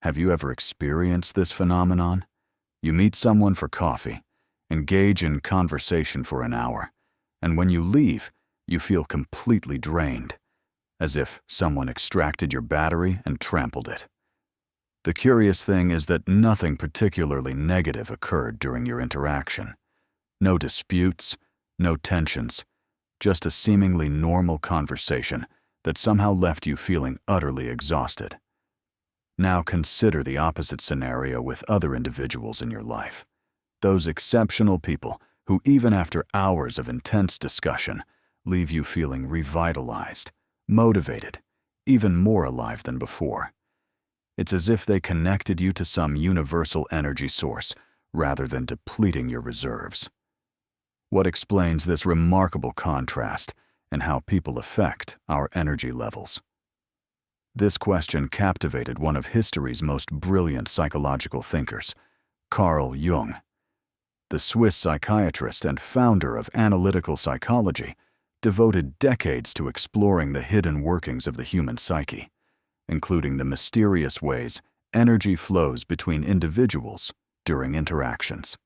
Have you ever experienced this phenomenon? You meet someone for coffee, engage in conversation for an hour, and when you leave, you feel completely drained, as if someone extracted your battery and trampled it. The curious thing is that nothing particularly negative occurred during your interaction. No disputes, no tensions, just a seemingly normal conversation that somehow left you feeling utterly exhausted. Now consider the opposite scenario with other individuals in your life. Those exceptional people who, even after hours of intense discussion, leave you feeling revitalized, motivated, even more alive than before. It's as if they connected you to some universal energy source rather than depleting your reserves. What explains this remarkable contrast and how people affect our energy levels? This question captivated one of history's most brilliant psychological thinkers, Carl Jung. The Swiss psychiatrist and founder of analytical psychology devoted decades to exploring the hidden workings of the human psyche, including the mysterious ways energy flows between individuals during interactions.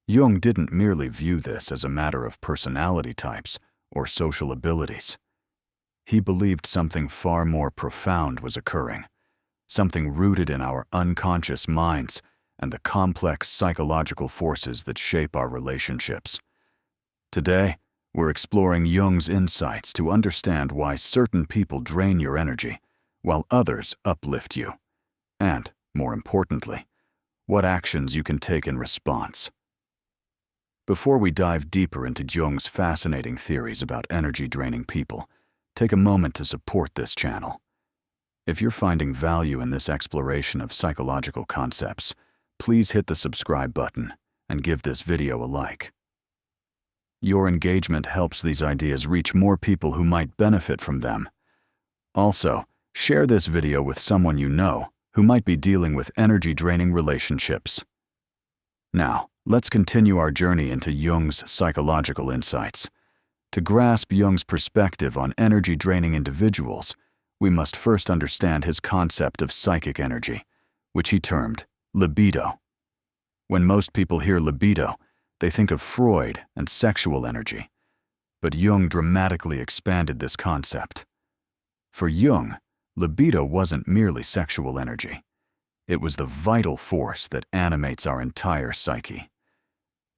Jung didn't merely view this as a matter of personality types or social abilities. He believed something far more profound was occurring, something rooted in our unconscious minds and the complex psychological forces that shape our relationships. Today, we're exploring Jung's insights to understand why certain people drain your energy, while others uplift you, and, more importantly, what actions you can take in response. Before we dive deeper into Jung's fascinating theories about energy-draining people, take a moment to support this channel. If you're finding value in this exploration of psychological concepts, please hit the subscribe button and give this video a like. Your engagement helps these ideas reach more people who might benefit from them. Also, share this video with someone you know who might be dealing with energy-draining relationships. Now, let's continue our journey into Jung's psychological insights. To grasp Jung's perspective on energy-draining individuals, we must first understand his concept of psychic energy, which he termed libido. When most people hear libido, they think of Freud and sexual energy, but Jung dramatically expanded this concept. For Jung, libido wasn't merely sexual energy. It was the vital force that animates our entire psyche.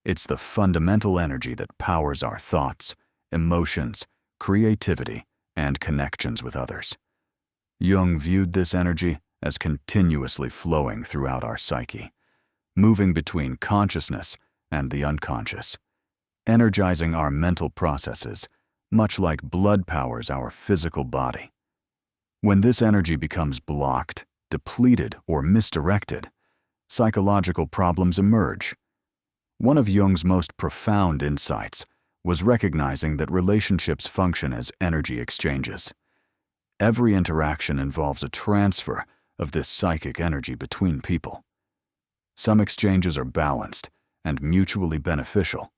It's the fundamental energy that powers our thoughts, emotions, creativity, and connections with others. Jung viewed this energy as continuously flowing throughout our psyche, moving between consciousness and the unconscious, energizing our mental processes, much like blood powers our physical body. When this energy becomes blocked, depleted, or misdirected, psychological problems emerge. One of Jung's most profound insights was recognizing that relationships function as energy exchanges. Every interaction involves a transfer of this psychic energy between people. Some exchanges are balanced and mutually beneficial.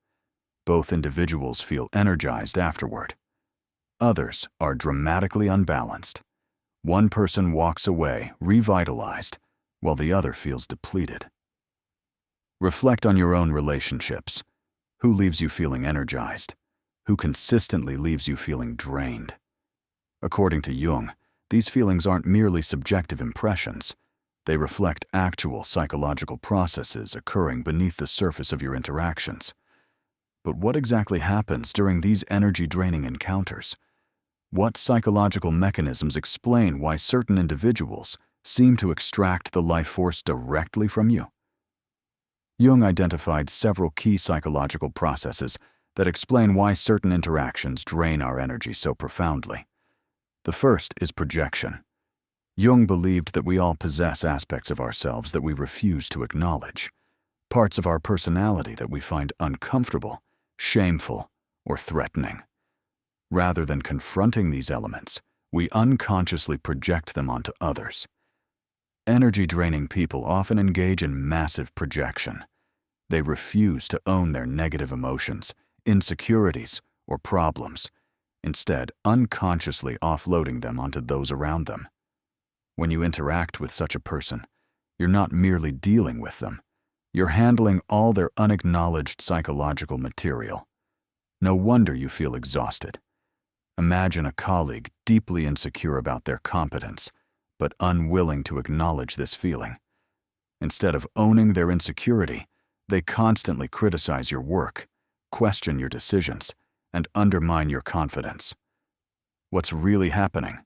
Both individuals feel energized afterward. Others are dramatically unbalanced. One person walks away revitalized, while the other feels depleted. Reflect on your own relationships. Who leaves you feeling energized? Who consistently leaves you feeling drained? According to Jung, these feelings aren't merely subjective impressions. They reflect actual psychological processes occurring beneath the surface of your interactions. But what exactly happens during these energy-draining encounters? What psychological mechanisms explain why certain individuals seem to extract the life force directly from you? Jung identified several key psychological processes that explain why certain interactions drain our energy so profoundly. The first is projection. Jung believed that we all possess aspects of ourselves that we refuse to acknowledge, parts of our personality that we find uncomfortable, shameful, or threatening. Rather than confronting these elements, we unconsciously project them onto others. Energy-draining people often engage in massive projection. They refuse to own their negative emotions, insecurities, or problems, instead unconsciously offloading them onto those around them. When you interact with such a person, you're not merely dealing with them. You're handling all their unacknowledged psychological material. No wonder you feel exhausted. Imagine a colleague deeply insecure about their competence, but unwilling to acknowledge this feeling. Instead of owning their insecurity, they constantly criticize your work, question your decisions, and undermine your confidence. What's really happening?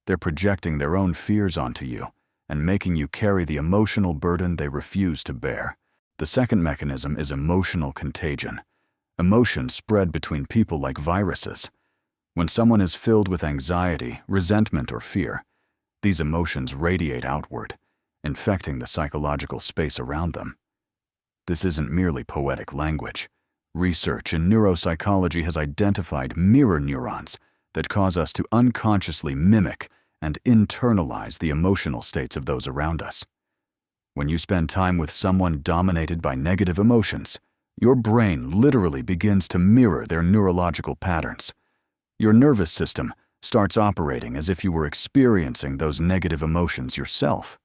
They're projecting their own fears onto you and making you carry the emotional burden they refuse to bear. The second mechanism is emotional contagion. Emotions spread between people like viruses. When someone is filled with anxiety, resentment, or fear, these emotions radiate outward, infecting the psychological space around them. This isn't merely poetic language. Research in neuropsychology has identified mirror neurons that cause us to unconsciously mimic and internalize the emotional states of those around us. When you spend time with someone dominated by negative emotions, your brain literally begins to mirror their neurological patterns. Your nervous system starts operating as if you were experiencing those negative emotions yourself.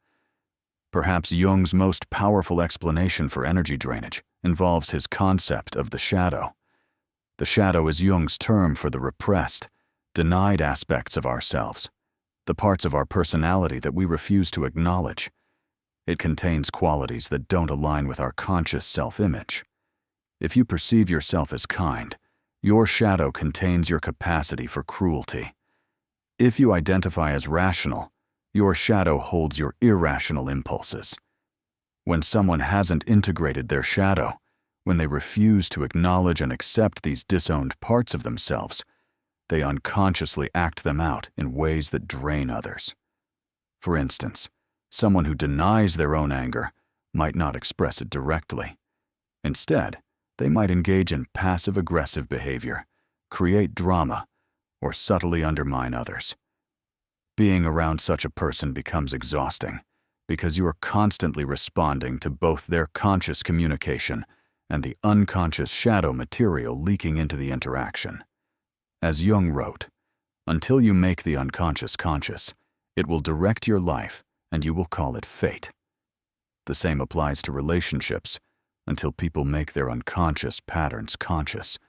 Perhaps Jung's most powerful explanation for energy drainage involves his concept of the shadow. The shadow is Jung's term for the repressed, denied aspects of ourselves, the parts of our personality that we refuse to acknowledge. It contains qualities that don't align with our conscious self-image. If you perceive yourself as kind, your shadow contains your capacity for cruelty. If you identify as rational, your shadow holds your irrational impulses. When someone hasn't integrated their shadow, when they refuse to acknowledge and accept these disowned parts of themselves, they unconsciously act them out in ways that drain others. For instance, someone who denies their own anger might not express it directly. Instead, they might engage in passive-aggressive behavior, create drama, or subtly undermine others. Being around such a person becomes exhausting because you are constantly responding to both their conscious communication and the unconscious shadow material leaking into the interaction. As Jung wrote, "Until you make the unconscious conscious, it will direct your life and you will call it fate." The same applies to relationships. Until people make their unconscious patterns conscious,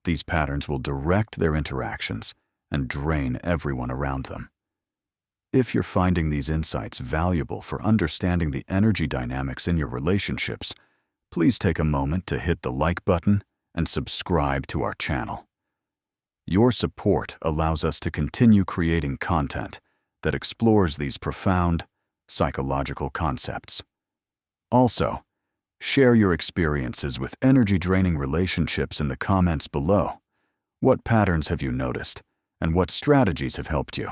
these patterns will direct their interactions and drain everyone around them. If you're finding these insights valuable for understanding the energy dynamics in your relationships, please take a moment to hit the like button and subscribe to our channel. Your support allows us to continue creating content that explores these profound psychological concepts. Also, share your experiences with energy-draining relationships in the comments below. What patterns have you noticed, and what strategies have helped you?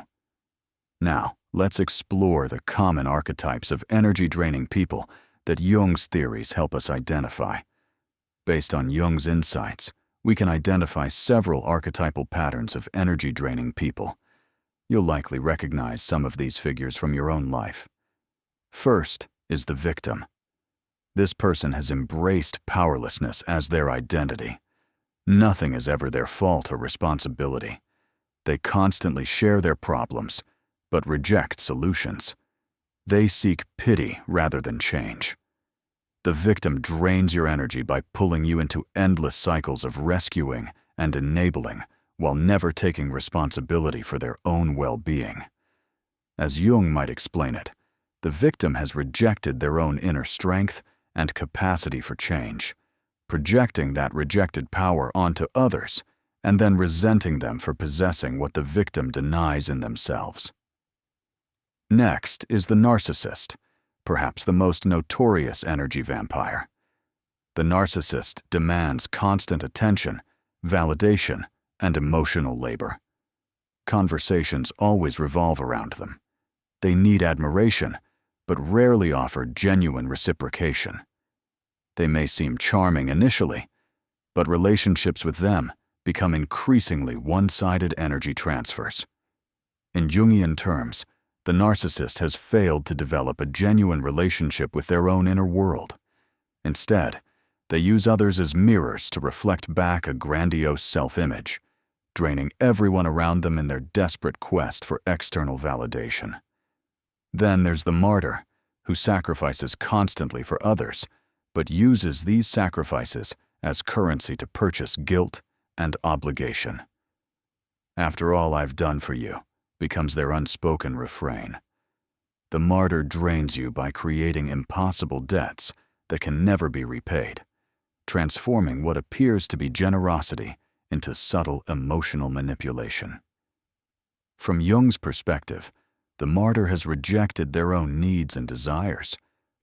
Now, let's explore the common archetypes of energy-draining people that Jung's theories help us identify. Based on Jung's insights, we can identify several archetypal patterns of energy-draining people. You'll likely recognize some of these figures from your own life. First is the victim. This person has embraced powerlessness as their identity. Nothing is ever their fault or responsibility. They constantly share their problems, but reject solutions. They seek pity rather than change. The victim drains your energy by pulling you into endless cycles of rescuing and enabling while never taking responsibility for their own well-being. As Jung might explain it, the victim has rejected their own inner strength and capacity for change, projecting that rejected power onto others and then resenting them for possessing what the victim denies in themselves. Next is the narcissist, perhaps the most notorious energy vampire. The narcissist demands constant attention, validation, and emotional labor. Conversations always revolve around them. They need admiration, but rarely offer genuine reciprocation. They may seem charming initially, but relationships with them become increasingly one-sided energy transfers. In Jungian terms, the narcissist has failed to develop a genuine relationship with their own inner world. Instead, they use others as mirrors to reflect back a grandiose self-image, draining everyone around them in their desperate quest for external validation. Then there's the martyr, who sacrifices constantly for others, but uses these sacrifices as currency to purchase guilt and obligation. "After all I've done for you," becomes their unspoken refrain. The martyr drains you by creating impossible debts that can never be repaid, transforming what appears to be generosity into subtle emotional manipulation. From Jung's perspective, the martyr has rejected their own needs and desires,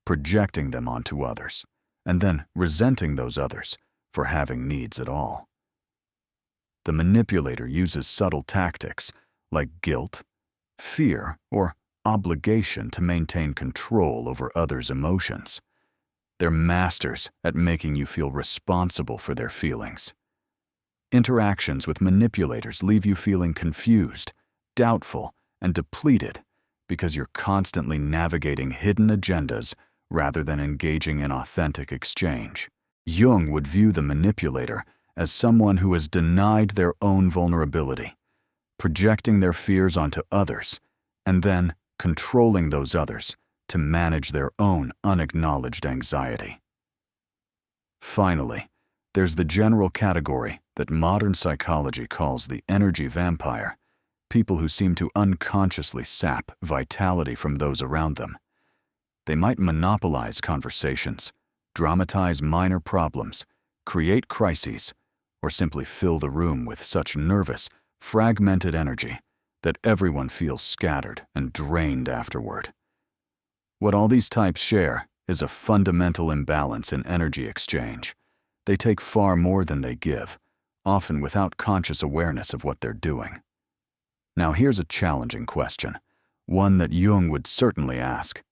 projecting them onto others, and then resenting those others for having needs at all. The manipulator uses subtle tactics like guilt, fear, or obligation to maintain control over others' emotions. They're masters at making you feel responsible for their feelings. Interactions with manipulators leave you feeling confused, doubtful, and depleted because you're constantly navigating hidden agendas rather than engaging in authentic exchange. Jung would view the manipulator as someone who has denied their own vulnerability, projecting their fears onto others, and then controlling those others to manage their own unacknowledged anxiety. Finally, there's the general category that modern psychology calls the energy vampire, people who seem to unconsciously sap vitality from those around them. They might monopolize conversations, dramatize minor problems, create crises, or simply fill the room with such nervous, fragmented energy that everyone feels scattered and drained afterward. What all these types share is a fundamental imbalance in energy exchange. They take far more than they give, often without conscious awareness of what they're doing. Now here's a challenging question, one that Jung would certainly ask.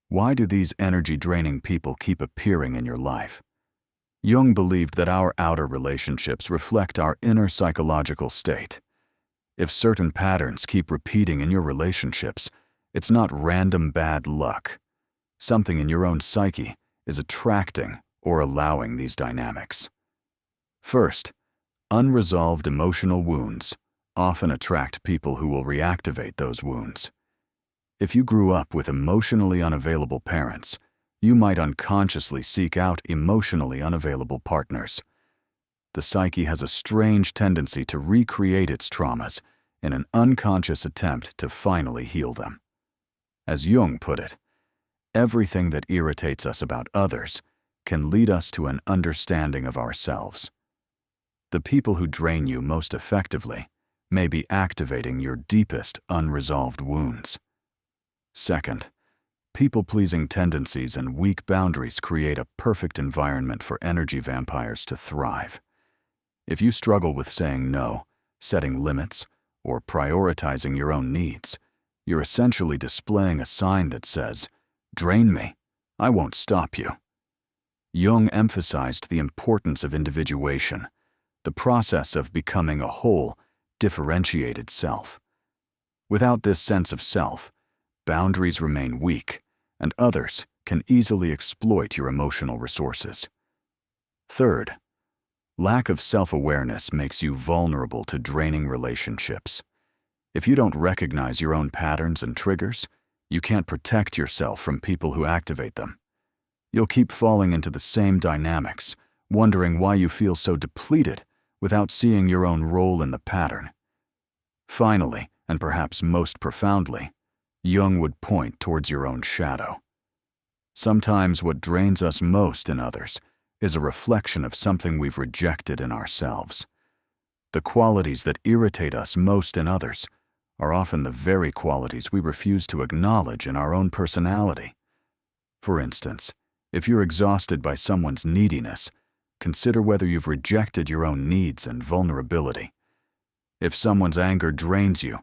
Why do these energy-draining people keep appearing in your life? Jung believed that our outer relationships reflect our inner psychological state. If certain patterns keep repeating in your relationships, it's not random bad luck. Something in your own psyche is attracting or allowing these dynamics. First, unresolved emotional wounds often attract people who will reactivate those wounds. If you grew up with emotionally unavailable parents, you might unconsciously seek out emotionally unavailable partners. The psyche has a strange tendency to recreate its traumas in an unconscious attempt to finally heal them. As Jung put it, everything that irritates us about others can lead us to an understanding of ourselves. The people who drain you most effectively may be activating your deepest unresolved wounds. Second, people-pleasing tendencies and weak boundaries create a perfect environment for energy vampires to thrive. If you struggle with saying no, setting limits, or prioritizing your own needs, you're essentially displaying a sign that says, "Drain me, I won't stop you." Jung emphasized the importance of individuation, the process of becoming a whole, differentiated self. Without this sense of self, boundaries remain weak, and others can easily exploit your emotional resources. Third, lack of self-awareness makes you vulnerable to draining relationships. If you don't recognize your own patterns and triggers, you can't protect yourself from people who activate them. You'll keep falling into the same dynamics, wondering why you feel so depleted without seeing your own role in the pattern. Finally, and perhaps most profoundly, Jung would point towards your own shadow. Sometimes what drains us most in others is a reflection of something we've rejected in ourselves. The qualities that irritate us most in others are often the very qualities we refuse to acknowledge in our own personality. For instance, if you're exhausted by someone's neediness, consider whether you've rejected your own needs and vulnerability. If someone's anger drains you,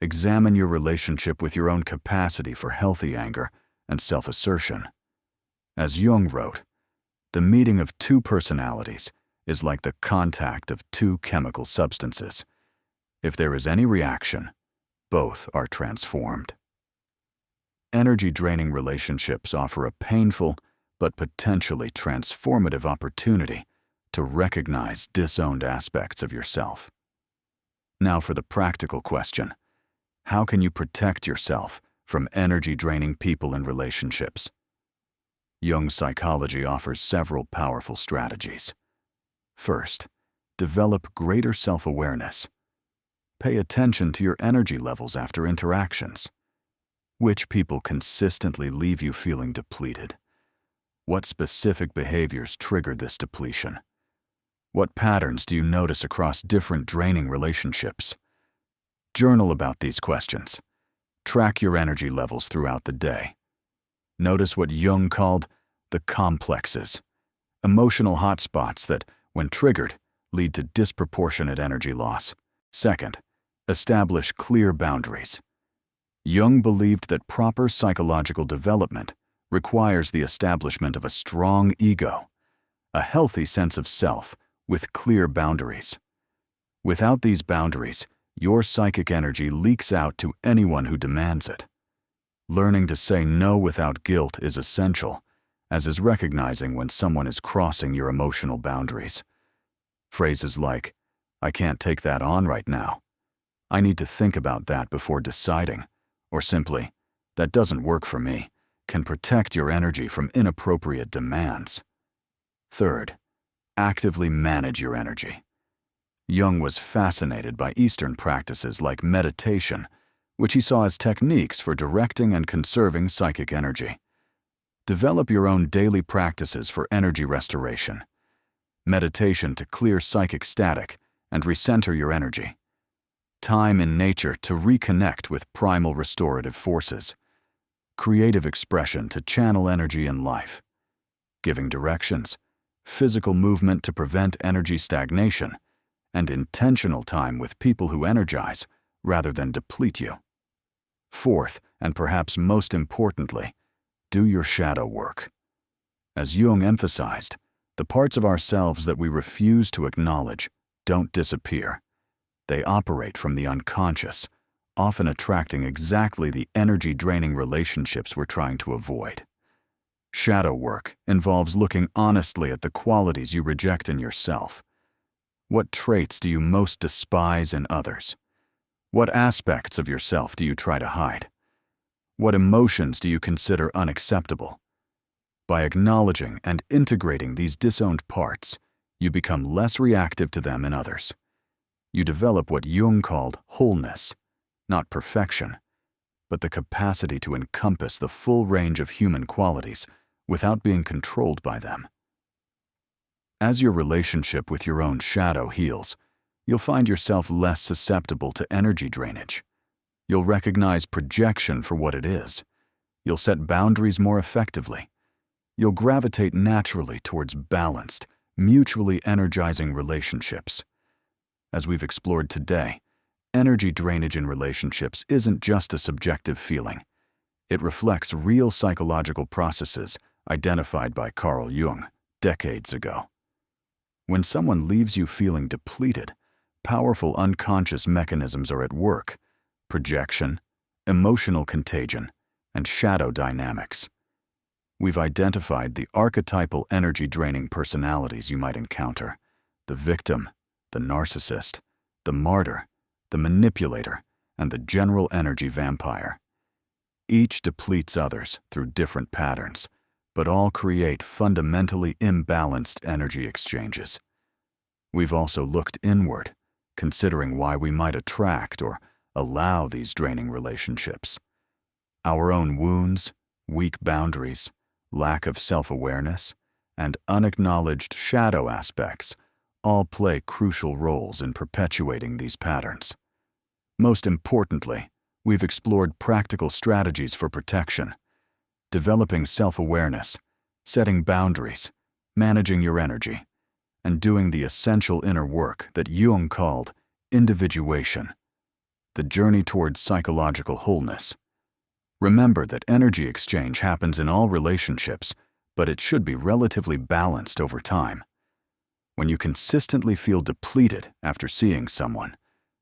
examine your relationship with your own capacity for healthy anger and self-assertion. As Jung wrote, the meeting of two personalities is like the contact of two chemical substances. If there is any reaction, both are transformed. Energy-draining relationships offer a painful but potentially transformative opportunity to recognize disowned aspects of yourself. Now for the practical question. How can you protect yourself from energy-draining people and relationships. Jung's psychology offers several powerful strategies. First, develop greater self-awareness. Pay attention to your energy levels after interactions. Which people consistently leave you feeling depleted? What specific behaviors trigger this depletion? What patterns do you notice across different draining relationships? Journal about these questions. Track your energy levels throughout the day. Notice what Jung called the complexes, emotional hotspots that, when triggered, lead to disproportionate energy loss. Second, establish clear boundaries. Jung believed that proper psychological development requires the establishment of a strong ego, a healthy sense of self with clear boundaries. Without these boundaries, your psychic energy leaks out to anyone who demands it. Learning to say no without guilt is essential, as is recognizing when someone is crossing your emotional boundaries. Phrases like, "I can't take that on right now," "I need to think about that before deciding," or simply, "That doesn't work for me," can protect your energy from inappropriate demands. Third, actively manage your energy. Jung was fascinated by Eastern practices like meditation, which he saw as techniques for directing and conserving psychic energy. Develop your own daily practices for energy restoration. Meditation to clear psychic static and recenter your energy. Time in nature to reconnect with primal restorative forces. Creative expression to channel energy in life. Giving directions, physical movement to prevent energy stagnation, and intentional time with people who energize rather than deplete you. Fourth, and perhaps most importantly, do your shadow work. As Jung emphasized, the parts of ourselves that we refuse to acknowledge don't disappear. They operate from the unconscious, often attracting exactly the energy-draining relationships we're trying to avoid. Shadow work involves looking honestly at the qualities you reject in yourself. What traits do you most despise in others? What aspects of yourself do you try to hide? What emotions do you consider unacceptable? By acknowledging and integrating these disowned parts, you become less reactive to them in others. You develop what Jung called wholeness, not perfection, but the capacity to encompass the full range of human qualities without being controlled by them. As your relationship with your own shadow heals, you'll find yourself less susceptible to energy drainage. You'll recognize projection for what it is. You'll set boundaries more effectively. You'll gravitate naturally towards balanced, mutually energizing relationships. As we've explored today, energy drainage in relationships isn't just a subjective feeling. It reflects real psychological processes identified by Carl Jung decades ago. When someone leaves you feeling depleted, powerful unconscious mechanisms are at work: projection, emotional contagion, and shadow dynamics. We've identified the archetypal energy-draining personalities you might encounter: the victim, the narcissist, the martyr, the manipulator, and the general energy vampire. Each depletes others through different patterns, but all create fundamentally imbalanced energy exchanges. We've also looked inward, considering why we might attract or allow these draining relationships. Our own wounds, weak boundaries, lack of self-awareness, and unacknowledged shadow aspects all play crucial roles in perpetuating these patterns. Most importantly, we've explored practical strategies for protection, developing self-awareness, setting boundaries, managing your energy, and doing the essential inner work that Jung called individuation, the journey towards psychological wholeness. Remember that energy exchange happens in all relationships, but it should be relatively balanced over time. When you consistently feel depleted after seeing someone,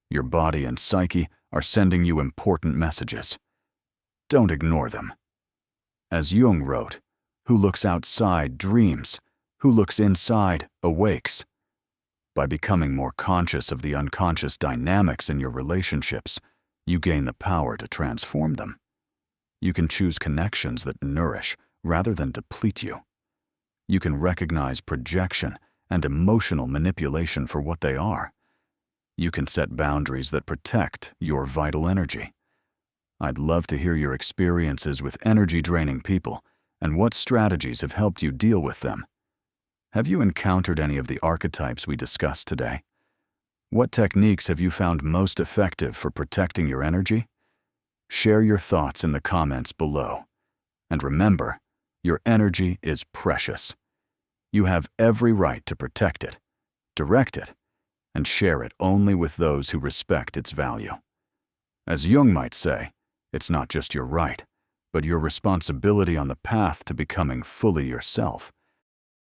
your body and psyche are sending you important messages. Don't ignore them. As Jung wrote, "Who looks outside dreams, who looks inside awakes." By becoming more conscious of the unconscious dynamics in your relationships, you gain the power to transform them. You can choose connections that nourish rather than deplete you. You can recognize projection and emotional manipulation for what they are. You can set boundaries that protect your vital energy. I'd love to hear your experiences with energy-draining people and what strategies have helped you deal with them. Have you encountered any of the archetypes we discussed today? What techniques have you found most effective for protecting your energy? Share your thoughts in the comments below. And remember, your energy is precious. You have every right to protect it, direct it, and share it only with those who respect its value. As Jung might say, it's not just your right, but your responsibility on the path to becoming fully yourself.